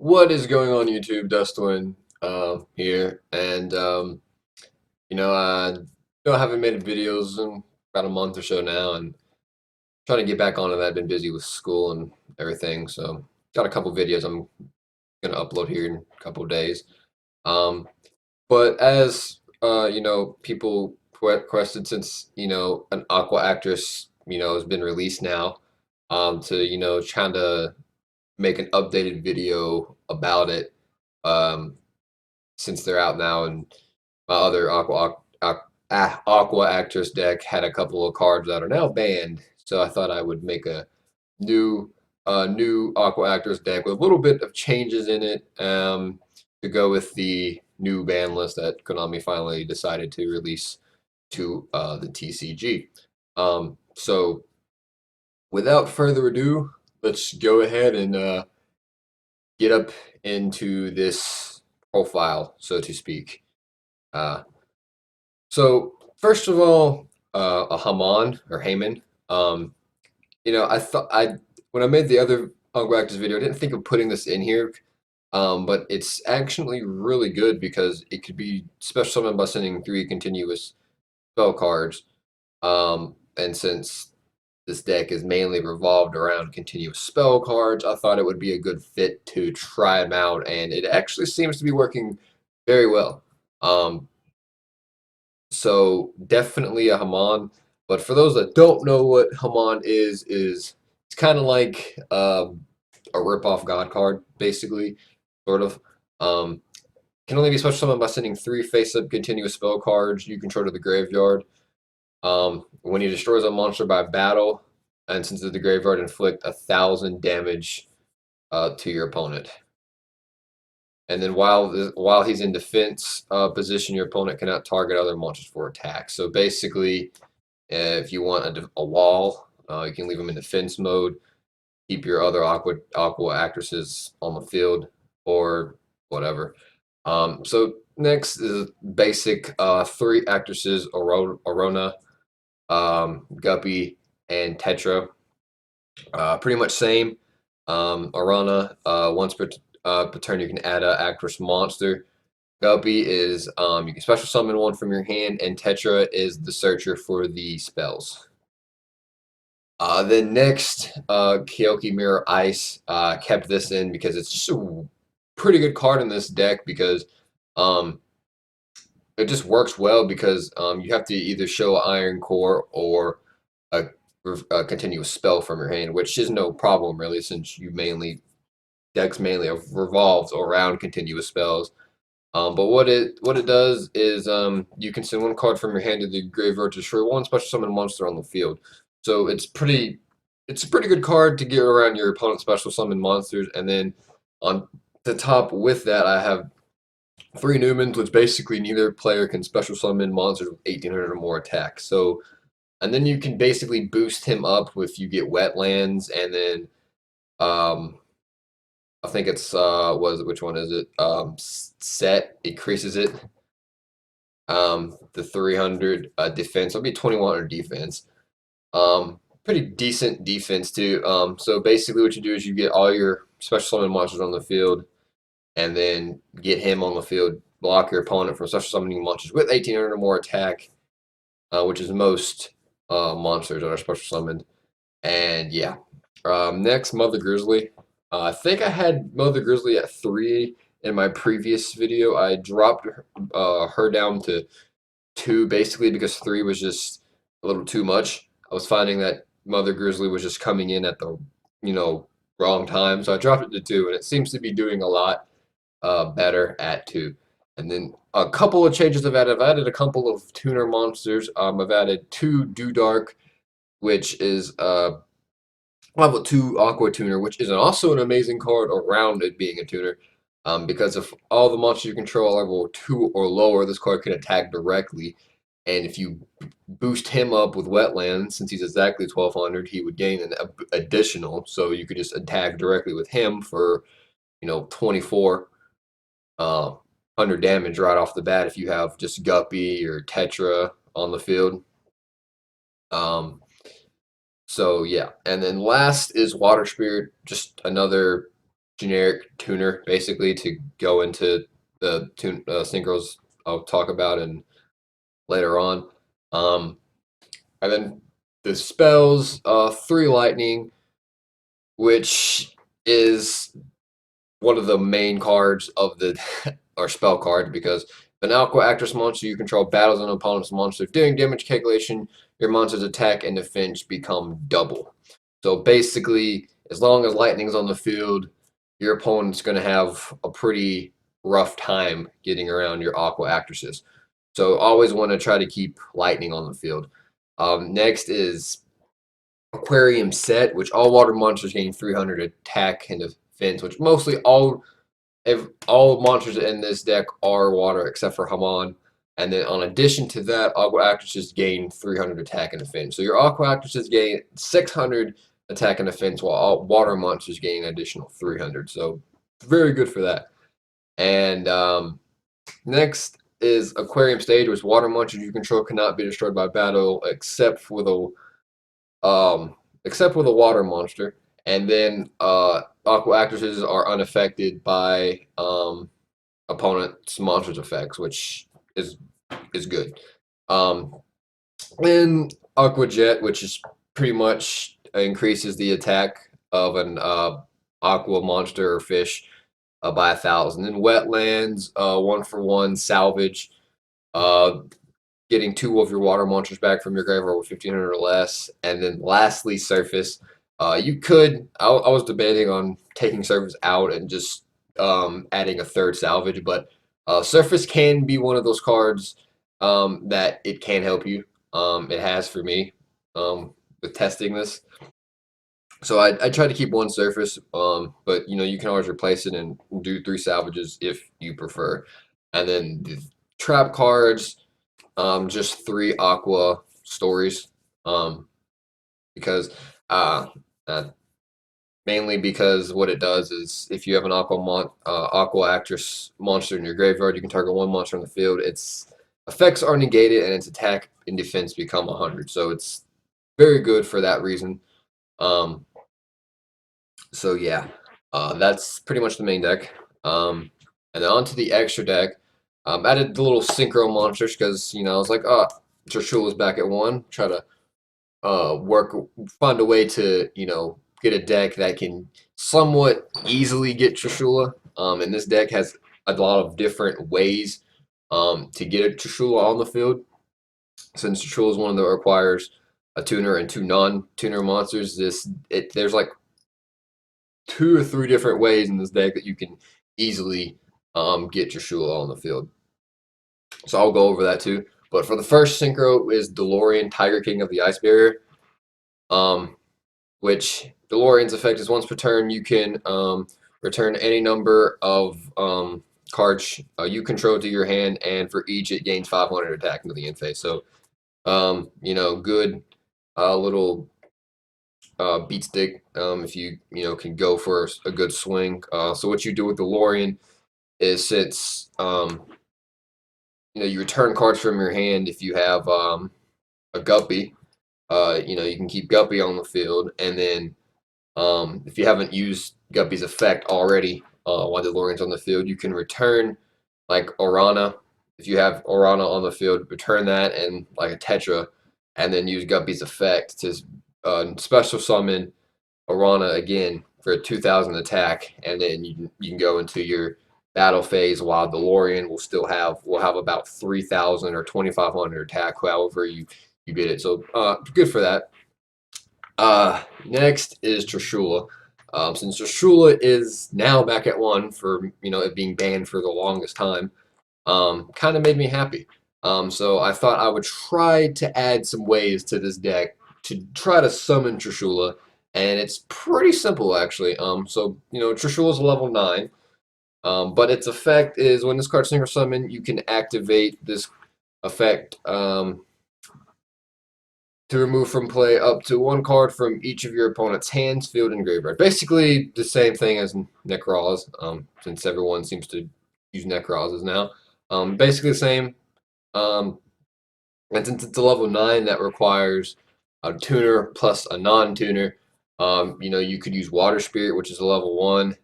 What is going on YouTube? Dustwin here, and I haven't made videos in about a month or so now, and trying to get back onto that. I've been busy with school and everything, so got a couple videos I'm gonna upload here in a couple of days. Um, but as people requested since an Aqua actress has been released now, to trying to make an updated video about it. Um, since they're out now, and my other Aqua Actress deck had a couple of cards that are now banned, so I thought I would make a new new Aqua Actress deck with a little bit of changes in it, to go with the new ban list that Konami finally decided to release to the TCG. So without further ado, let's go ahead and get up into this profile, so to speak. Uh, so first of all, a Hamon or Hamon. Um, I thought I when I made the other Uncle Actors video, I didn't think of putting this in here, but it's actually really good because it could be special summoned by sending 3 continuous spell cards. And since this deck is mainly revolved around continuous spell cards, I thought it would be a good fit to try them out, and it actually seems to be working very well. So definitely a Hamon. But for those that don't know what Hamon is it's kind of like a rip-off God card, basically, sort of. Um, can only be special summoned by sending 3 face-up continuous spell cards you control to the graveyard. When he destroys a monster by battle, and since it's the graveyard, inflict 1,000 damage to your opponent. And then while he's in defense position, your opponent cannot target other monsters for attack. So basically, if you want a wall, you can leave them in defense mode. Keep your other aqua actresses on the field or whatever. So next is basic 3 actresses: Arowana, Guppy, and Tetra. Pretty much same. Arana, once per turn, you can add an actress monster. Guppy is you can special summon one from your hand, and Tetra is the searcher for the spells. Then next, Koa'ki Meiru Ice. Kept this in because it's just a pretty good card in this deck because um, it just works well because you have to either show Iron Core or a, a continuous spell from your hand, which is no problem really since you mainly decks mainly revolves around continuous spells. But what it does is you can send 1 card from your hand to the graveyard to destroy 1 special summon monster on the field. So it's a pretty good card to get around your opponent's special summon monsters. And then on the top with that, I have 3 Numens, which basically neither player can special summon monsters with 1,800 or more attack. So and then you can basically boost him up with you get Wetlands, and then um, I think it's which one is it? Set increases it. The 300 defense. It'll be 2,100 defense. Pretty decent defense too. So basically, what you do is you get all your special summon monsters on the field, and then get him on the field. Block your opponent from special summoning monsters with 1,800 or more attack, which is most monsters that are special summoned. And yeah. Next, Mother Grizzly. I think I had Mother Grizzly at 3 in my previous video. I dropped her down to 2 basically because 3 was just a little too much. I was finding that Mother Grizzly was just coming in at the wrong time, so I dropped it to 2, and it seems to be doing a lot better at 2. And then a couple of changes I've added. I've added a couple of tuner monsters. I've added 2 Dewdark, which is level 2 Aqua Tuner, which is also an amazing card around it being a tuner. Because if all the monsters you control are level 2 or lower, this card can attack directly. And if you boost him up with Wetlands, since he's exactly 1,200, he would gain an additional. So you could just attack directly with him for 24 100 damage right off the bat if you have just Guppy or Tetra on the field. So yeah, and then last is Water Spirit, just another generic tuner basically to go into the synchros I'll talk about and later on. Um, and then the spells, 3 lightning, which is one of the main cards of the or spell card because if an Aqua Actress monster you control battles an opponent's monster during damage calculation, your monster's attack and defense become double. So basically, as long as lightning's on the field, your opponent's going to have a pretty rough time getting around your Aqua Actresses. So always want to try to keep lightning on the field. Next is Aquarium Set, which all water monsters gain 300 attack and defense, which mostly all monsters in this deck are water except for Hamon. And then on addition to that, Aqua Actresses gain 300 attack and defense. So your Aqua Actresses gain 600 attack and defense, while all water monsters gain an additional 300. So very good for that. And next is Aquarium Stage, which water monsters you control cannot be destroyed by battle except with a water monster. And then Aqua Actresses are unaffected by opponent's monster's effects, which is good. And Aqua Jet, which is pretty much increases the attack of an aqua monster or fish by 1,000. And Wetlands, 1-for-1 salvage. Getting 2 of your water monsters back from your graveyard with 1,500 or less. And then lastly, Surface. You could, I was debating on taking Surface out and just adding a 3rd salvage, but Surface can be one of those cards that it can help you. It has for me with testing this. So I try to keep 1 Surface, but you can always replace it and do 3 salvages if you prefer. And then the trap cards, just 3 Aqua stories, because mainly because what it does is if you have an Aqua Actress monster in your graveyard, you can target 1 monster on the field. Its effects are negated and its attack and defense become 100. So it's very good for that reason. So yeah, that's pretty much the main deck. And then onto the extra deck. Added the little synchro monsters because I was like, oh, Trishula's back at 1. Try to find a way to get a deck that can somewhat easily get Trishula. And this deck has a lot of different ways to get a Trishula on the field. Since Trishula is one that requires a tuner and 2 non-tuner monsters, there's like 2 or 3 different ways in this deck that you can easily get Trishula on the field. So I'll go over that too. But for the first synchro is DeLorean, Tiger King of the Ice Barrier. Which DeLorean's effect is once per turn you can return any number of cards you control to your hand, and for each it gains 500 attack into the end phase. So good little beat stick if you can go for a good swing. So what you do with DeLorean is since you return cards from your hand if you have a Guppy. You can keep Guppy on the field, and then if you haven't used Guppy's effect already while DeLorean's on the field, you can return like Arowana. If you have Arowana on the field, return that and like a Tetra, and then use Guppy's effect to special summon Arowana again for a 2,000 attack, and then you can go into your battle phase while DeLorean will have about 3,000 or 2,500 attack, however you get it. So good for that. Next is Trishula. Since Trishula is now back at 1 for it being banned for the longest time, kind of made me happy. So I thought I would try to add some ways to this deck to try to summon Trishula, and it's pretty simple actually. So Trishula is level 9, but its effect is when this card synchro summon, you can activate this effect. To remove from play up to 1 card from each of your opponent's hands, field, and graveyard. Basically the same thing as Necroz, since everyone seems to use Necrozes now. Basically the same. And since it's a level 9 that requires a tuner plus a non-tuner, you could use Water Spirit, which is a level 1.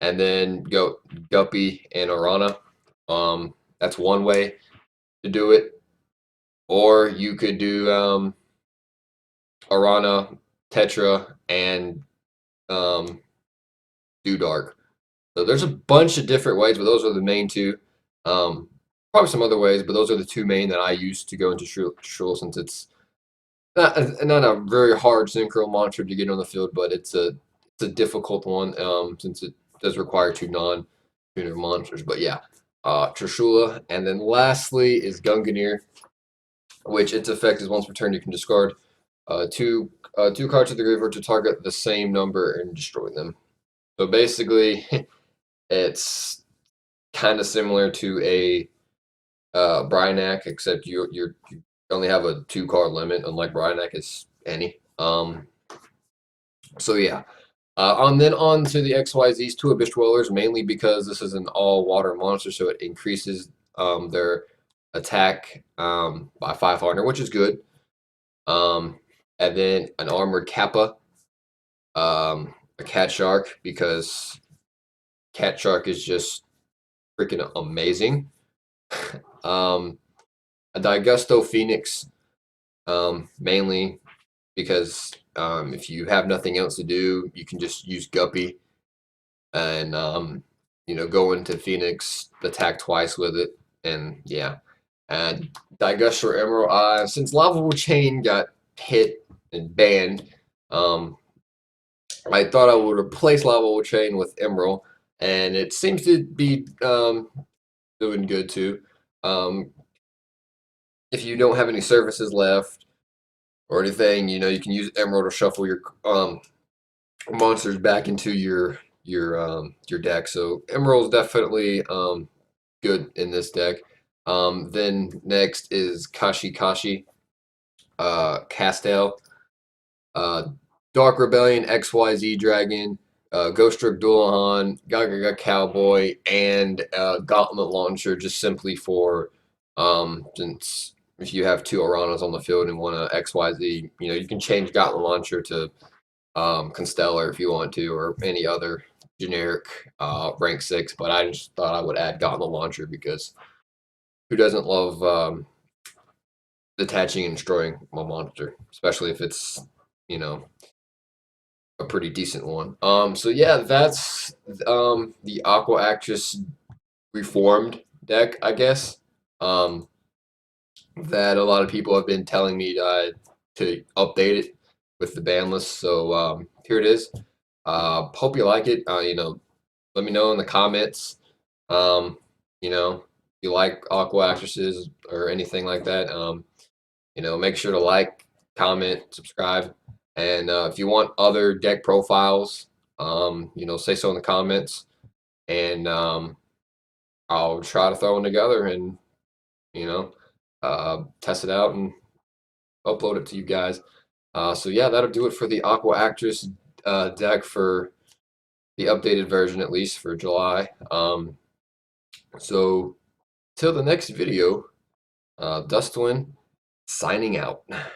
and then go Guppy and Arowana. That's one way to do it. Or you could do Arowana, Tetra, and um, Dewdark. So there's a bunch of different ways, but those are the main two. Um, Probably some other ways, but those are the two main that I use to go into Shul, since it's not a very hard synchro monster to get on the field, but it's a difficult one since it does require two non-tuner monsters. But yeah, Trishula, and then lastly is Gungnir, which its effect is once per turn you can discard two cards to the graveyard to target the same number and destroy them. So basically, it's kind of similar to a Bryanak, except you only have a 2 card limit, unlike Bryanak is any. So yeah. And then on to the XYZ's two Abyss Dwellers, mainly because this is an all water monster, so it increases their attack by 500, which is good. And then an armored Kappa, a Cat Shark, because Cat Shark is just freaking amazing. A Digusto Phoenix, mainly because if you have nothing else to do, you can just use Guppy and go into Phoenix, attack twice with it, and yeah. And Digusto Emerald, since Lava Chain got hit and banned, I thought I would replace Lava Chain with Emerald, and it seems to be doing good too. If you don't have any services left or anything, you can use Emerald to shuffle your monsters back into your deck. So Emerald's definitely good in this deck. Then next is Kashi, Castel, Dark Rebellion, XYZ Dragon, Ghost Trick Dualahan, Gaga Cowboy, and Gauntlet Launcher, just simply for since if you have two Aranas on the field and want to XYZ, you can change Gauntlet Launcher to Constellar if you want to, or any other generic rank 6. But I just thought I would add Gauntlet Launcher because who doesn't love detaching and destroying a monster, especially if it's a pretty decent one. So yeah, that's the Aqua Actress reformed deck, I guess. That a lot of people have been telling me to update it with the ban list. So here it is. Hope you like it. Let me know in the comments. If you like Aqua Actresses or anything like that. Make sure to like, comment, subscribe. And if you want other deck profiles, say so in the comments, and I'll try to throw one together and test it out and upload it to you guys. So yeah, that'll do it for the Aqua Actress deck for the updated version, at least for July. So till the next video, Dustwin signing out.